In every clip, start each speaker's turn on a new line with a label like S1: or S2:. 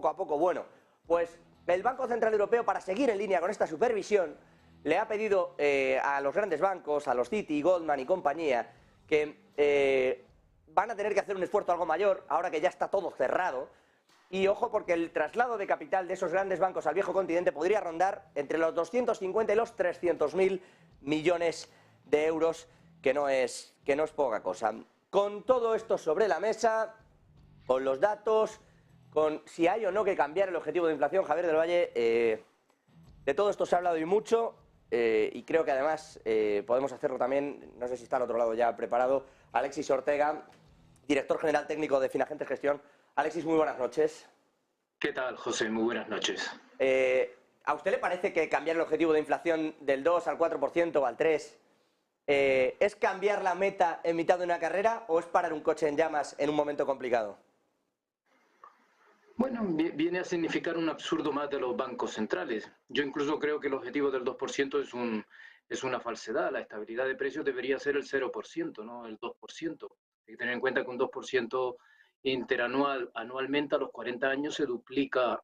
S1: poco a poco. Bueno, pues el Banco Central Europeo, para seguir en línea con esta supervisión, le ha pedido a los grandes bancos, a los Citi, Goldman y compañía, que van a tener que hacer un esfuerzo algo mayor, ahora que ya está todo cerrado. Y ojo, porque el traslado de capital de esos grandes bancos al viejo continente podría rondar entre los 250 y los 300.000 millones de euros, que no es poca cosa. Con todo esto sobre la mesa, con los datos, con si hay o no que cambiar el objetivo de inflación, Javier del Valle, de todo esto se ha hablado y mucho, y creo que además podemos hacerlo también, no sé si está al otro lado ya preparado, Alexis Ortega, director general técnico de Finagentes Gestión. Alexis, muy buenas noches.
S2: ¿Qué tal, José? Muy buenas noches.
S1: ¿A usted le parece que cambiar el objetivo de inflación del 2 al 4% o al 3% es cambiar la meta en mitad de una carrera o es parar un coche en llamas en un momento complicado?
S2: Bueno, viene a significar un absurdo más de los bancos centrales. Yo incluso creo que el objetivo del 2% es una falsedad. La estabilidad de precios debería ser el 0%, no el 2%. Hay que tener en cuenta que un 2% interanual, anualmente a los 40 años se duplican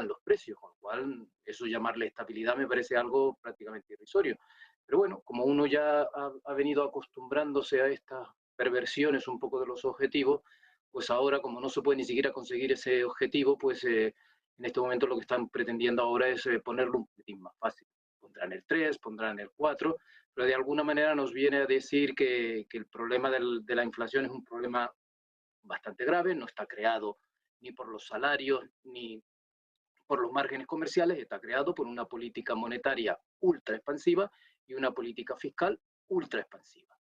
S2: los precios, con lo cual eso llamarle estabilidad me parece algo prácticamente irrisorio. Pero bueno, como uno ya ha venido acostumbrándose a estas perversiones un poco de los objetivos, pues ahora, como no se puede ni siquiera conseguir ese objetivo, pues en este momento lo que están pretendiendo ahora es ponerlo un poquitín más fácil. Pondrán el 3, pondrán el 4, pero de alguna manera nos viene a decir que el problema de la inflación es un problema bastante grave, no está creado ni por los salarios ni por los márgenes comerciales, está creado por una política monetaria ultra expansiva y una política fiscal ultra expansiva.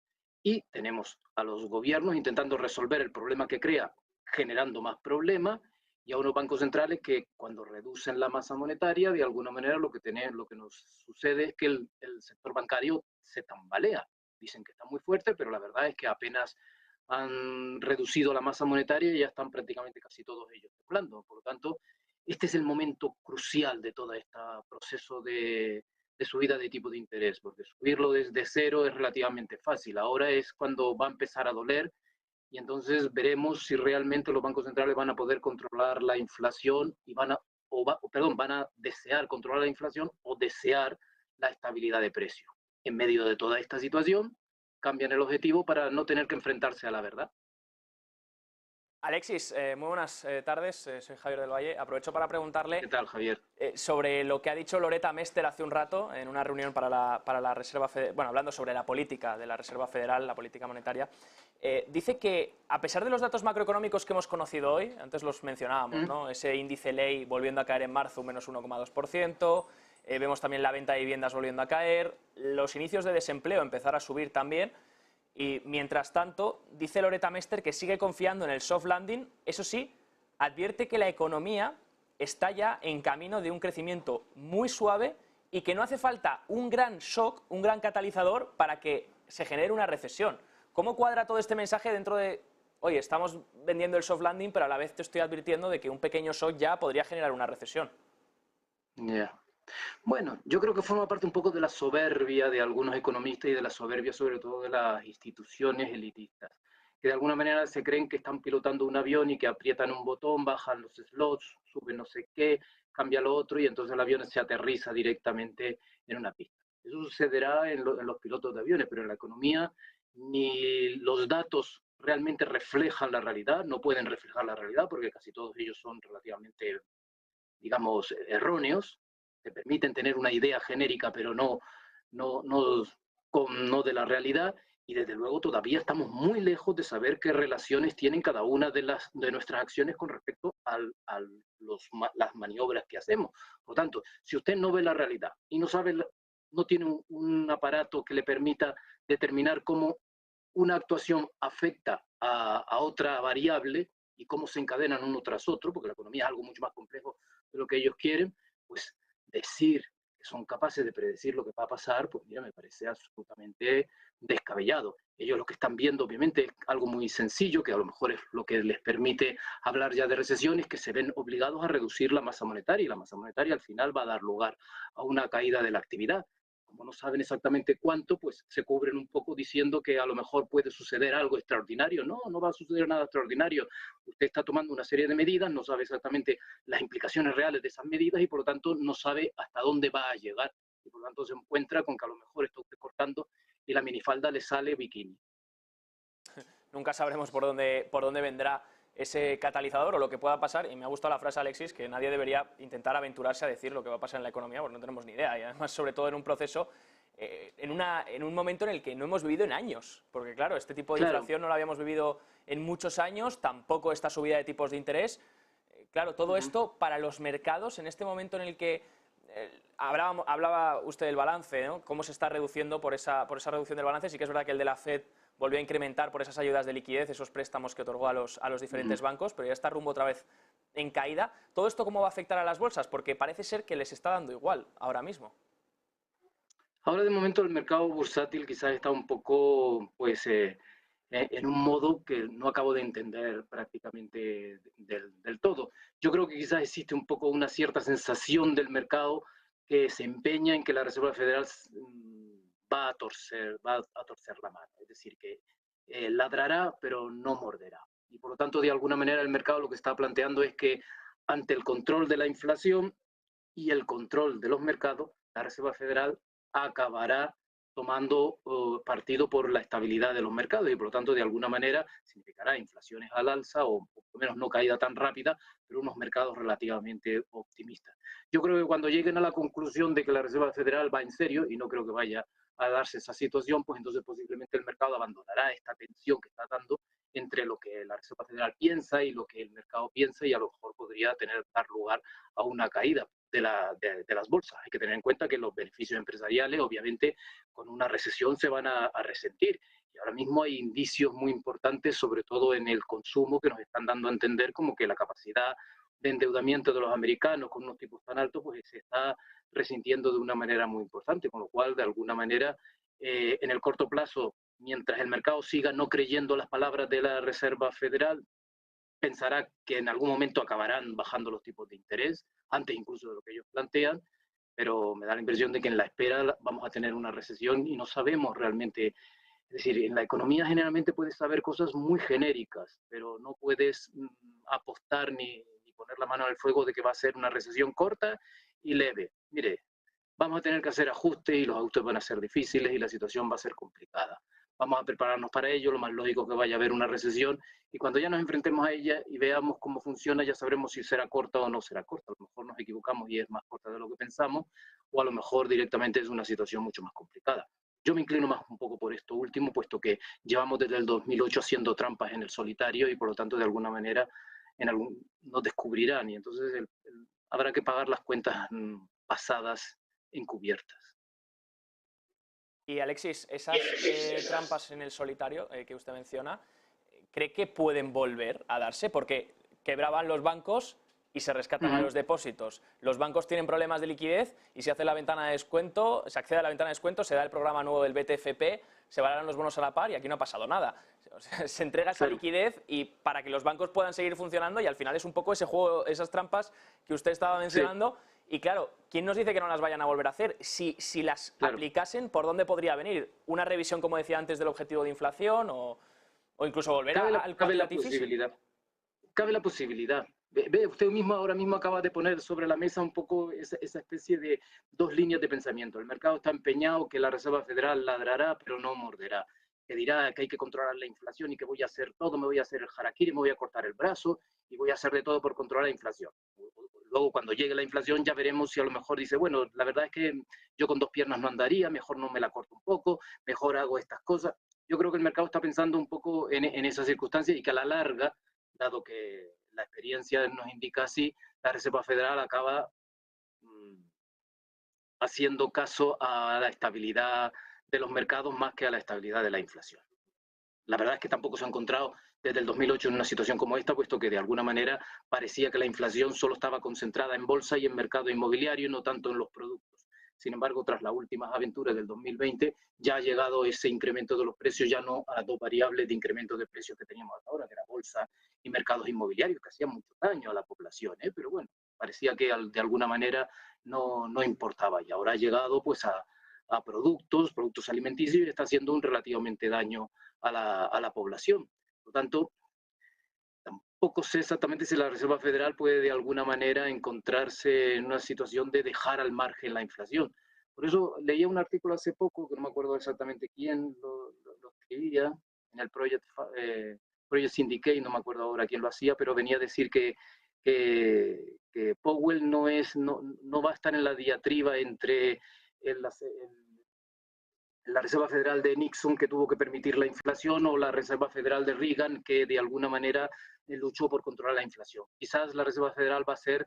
S2: Y tenemos a los gobiernos intentando resolver el problema que crea, generando más problemas, y a unos bancos centrales que cuando reducen la masa monetaria, de alguna manera lo que nos sucede es que el sector bancario se tambalea. Dicen que está muy fuerte, pero la verdad es que apenas han reducido la masa monetaria y ya están prácticamente casi todos ellos temblando. Por lo tanto, este es el momento crucial de todo este proceso de subida de tipo de interés, porque subirlo desde cero es relativamente fácil. Ahora es cuando va a empezar a doler y entonces veremos si realmente los bancos centrales van a poder controlar la inflación y van a desear controlar la inflación o desear la estabilidad de precio. En medio de toda esta situación, cambian el objetivo para no tener que enfrentarse a la verdad.
S3: Alexis, muy buenas tardes, soy Javier del Valle. Aprovecho para preguntarle
S2: ¿Qué tal, Javier?
S3: Sobre lo que ha dicho Loretta Mester hace un rato en una reunión para la Reserva Federal, bueno, hablando sobre la política de la Reserva Federal, la política monetaria. Dice que a pesar de los datos macroeconómicos que hemos conocido hoy, antes los mencionábamos, ¿no? Ese índice ley volviendo a caer en marzo, un menos 1,2%, vemos también la venta de viviendas volviendo a caer, los inicios de desempleo empezar a subir también. Y mientras tanto, dice Loretta Mester que sigue confiando en el soft landing. Eso sí, advierte que la economía está ya en camino de un crecimiento muy suave y que no hace falta un gran shock, un gran catalizador para que se genere una recesión. ¿Cómo cuadra todo este mensaje dentro de, oye, estamos vendiendo el soft landing, pero a la vez te estoy advirtiendo de que un pequeño shock ya podría generar una recesión?
S2: Yeah. Bueno, yo creo que forma parte un poco de la soberbia de algunos economistas y de la soberbia sobre todo de las instituciones elitistas, que de alguna manera se creen que están pilotando un avión y que aprietan un botón, bajan los slots, suben no sé qué, cambia lo otro y entonces el avión se aterriza directamente en una pista. Eso sucederá en los pilotos de aviones, pero en la economía ni los datos realmente reflejan la realidad, no pueden reflejar la realidad porque casi todos ellos son relativamente, digamos, erróneos, te permiten tener una idea genérica, pero no de la realidad, y desde luego todavía estamos muy lejos de saber qué relaciones tienen cada una de nuestras acciones con respecto a las maniobras que hacemos. Por lo tanto, si usted no ve la realidad y no tiene un aparato que le permita determinar cómo una actuación afecta a otra variable y cómo se encadenan uno tras otro, porque la economía es algo mucho más complejo de lo que ellos quieren, pues decir que son capaces de predecir lo que va a pasar, pues mira, me parece absolutamente descabellado. Ellos lo que están viendo, obviamente, es algo muy sencillo, que a lo mejor es lo que les permite hablar ya de recesión, es que se ven obligados a reducir la masa monetaria, y la masa monetaria al final va a dar lugar a una caída de la actividad. como no saben exactamente cuánto, pues se cubren un poco diciendo que a lo mejor puede suceder algo extraordinario. No, no va a suceder nada extraordinario. Usted está tomando una serie de medidas, no sabe exactamente las implicaciones reales de esas medidas y por lo tanto no sabe hasta dónde va a llegar. Y por lo tanto se encuentra con que a lo mejor está usted cortando y la minifalda le sale bikini.
S3: Nunca sabremos por dónde vendrá ese catalizador o lo que pueda pasar, y me ha gustado la frase, Alexis, que nadie debería intentar aventurarse a decir lo que va a pasar en la economía, porque no tenemos ni idea, y además, sobre todo en un proceso, en un momento en el que no hemos vivido en años, porque claro, este tipo de inflación no lo habíamos vivido en muchos años, tampoco esta subida de tipos de interés. Claro, todo esto para los mercados, en este momento en el que hablaba usted del balance, ¿no? Cómo se está reduciendo por esa reducción del balance. Sí que es verdad que el de la FED volvió a incrementar por esas ayudas de liquidez, esos préstamos que otorgó a los diferentes bancos, pero ya está rumbo otra vez en caída. ¿Todo esto cómo va a afectar a las bolsas? Porque parece ser que les está dando igual ahora mismo.
S2: Ahora de momento el mercado bursátil quizás está un poco pues, en un modo que no acabo de entender prácticamente del todo. Yo creo que quizás existe un poco una cierta sensación del mercado que se empeña en que la Reserva Federal va a torcer la mano, es decir, que ladrará pero no morderá. Y por lo tanto, de alguna manera, el mercado lo que está planteando es que ante el control de la inflación y el control de los mercados, la Reserva Federal acabará tomando partido por la estabilidad de los mercados y por lo tanto de alguna manera significará inflaciones al alza o por lo menos no caída tan rápida, pero unos mercados relativamente optimistas. Yo creo que cuando lleguen a la conclusión de que la Reserva Federal va en serio, y no creo que vaya a darse esa situación, pues entonces posiblemente el mercado abandonará esta tensión que está dando entre lo que la Reserva Federal piensa y lo que el mercado piensa y a lo mejor podría dar lugar a una caída de las bolsas. Hay que tener en cuenta que los beneficios empresariales, obviamente, con una recesión se van a resentir. Y ahora mismo hay indicios muy importantes, sobre todo en el consumo, que nos están dando a entender como que la capacidad de endeudamiento de los americanos con unos tipos tan altos, pues se está resintiendo de una manera muy importante, con lo cual, de alguna manera, en el corto plazo, mientras el mercado siga no creyendo las palabras de la Reserva Federal, pensará que en algún momento acabarán bajando los tipos de interés, antes incluso de lo que ellos plantean, pero me da la impresión de que en la espera vamos a tener una recesión y no sabemos realmente. Es decir, en la economía generalmente puedes saber cosas muy genéricas, pero no puedes apostar ni poner la mano en el fuego de que va a ser una recesión corta y leve. Mire, vamos a tener que hacer ajustes y los ajustes van a ser difíciles y la situación va a ser complicada. Vamos a prepararnos para ello, lo más lógico es que vaya a haber una recesión y cuando ya nos enfrentemos a ella y veamos cómo funciona, ya sabremos si será corta o no será corta. A lo mejor nos equivocamos y es más corta de lo que pensamos, o a lo mejor directamente es una situación mucho más complicada. Yo me inclino más un poco por esto último, puesto que llevamos desde el 2008 haciendo trampas en el solitario y por lo tanto de alguna manera nos descubrirán y entonces habrá que pagar las cuentas pasadas encubiertas.
S3: Y Alexis, esas trampas en el solitario que usted menciona, ¿cree que pueden volver a darse? Porque quebraban los bancos y se rescatan a los depósitos. Los bancos tienen problemas de liquidez y se hace la ventana de descuento, se accede a la ventana de descuento, se da el programa nuevo del BTFP, se valoran los bonos a la par y aquí no ha pasado nada. O sea, se entrega esa liquidez y para que los bancos puedan seguir funcionando y al final es un poco ese juego, esas trampas que usted estaba mencionando. Sí. Y claro, ¿quién nos dice que no las vayan a volver a hacer? Si las aplicasen, ¿por dónde podría venir? ¿Una revisión, como decía antes, del objetivo de inflación o incluso volver al quantitative easing?
S2: Cabe la posibilidad. Ve, usted mismo ahora mismo acaba de poner sobre la mesa un poco esa especie de dos líneas de pensamiento. El mercado está empeñado que la Reserva Federal ladrará, pero no morderá. Que dirá que hay que controlar la inflación y que voy a hacer todo, me voy a hacer el harakiri, me voy a cortar el brazo y voy a hacer de todo por controlar la inflación. Luego, cuando llegue la inflación, ya veremos si a lo mejor dice, bueno, la verdad es que yo con dos piernas no andaría, mejor no me la corto un poco, mejor hago estas cosas. Yo creo que el mercado está pensando un poco en esas circunstancias y que a la larga, dado que la experiencia nos indica así, la Reserva Federal acaba haciendo caso a la estabilidad de los mercados más que a la estabilidad de la inflación. La verdad es que tampoco se ha encontrado desde el 2008 en una situación como esta, puesto que de alguna manera parecía que la inflación solo estaba concentrada en bolsa y en mercado inmobiliario, no tanto en los productos. Sin embargo, tras las últimas aventuras del 2020, ya ha llegado ese incremento de los precios, ya no a las dos variables de incremento de precios que teníamos hasta ahora, que era bolsa y mercados inmobiliarios, que hacían mucho daño a la población, pero bueno, parecía que de alguna manera no importaba y ahora ha llegado pues a a productos alimenticios, y está haciendo un relativamente daño a la población. Por lo tanto, tampoco sé exactamente si la Reserva Federal puede de alguna manera encontrarse en una situación de dejar al margen la inflación. Por eso leía un artículo hace poco, que no me acuerdo exactamente quién lo escribía, en el Project Syndicate, no me acuerdo ahora quién lo hacía, pero venía a decir que Powell no va a estar en la diatriba entre la Reserva Federal de Nixon, que tuvo que permitir la inflación, o la Reserva Federal de Reagan, que de alguna manera luchó por controlar la inflación. Quizás la Reserva Federal va a ser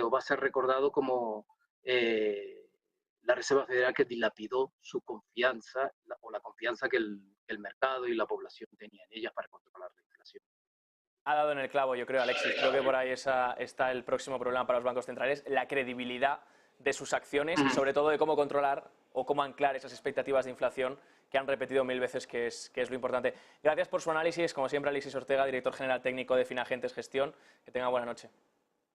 S2: o va a ser recordado como la Reserva Federal que dilapidó su confianza o la confianza que el mercado y la población tenían en ella para controlar la inflación.
S3: Ha dado en el clavo, yo creo, Alexis. Creo que por ahí está el próximo problema para los bancos centrales, la credibilidad de sus acciones y sobre todo de cómo controlar o cómo anclar esas expectativas de inflación que han repetido 1000 veces, que es lo importante. Gracias por su análisis. Como siempre, Alexis Ortega, director general técnico de Finagentes Gestión. Que tenga buena noche.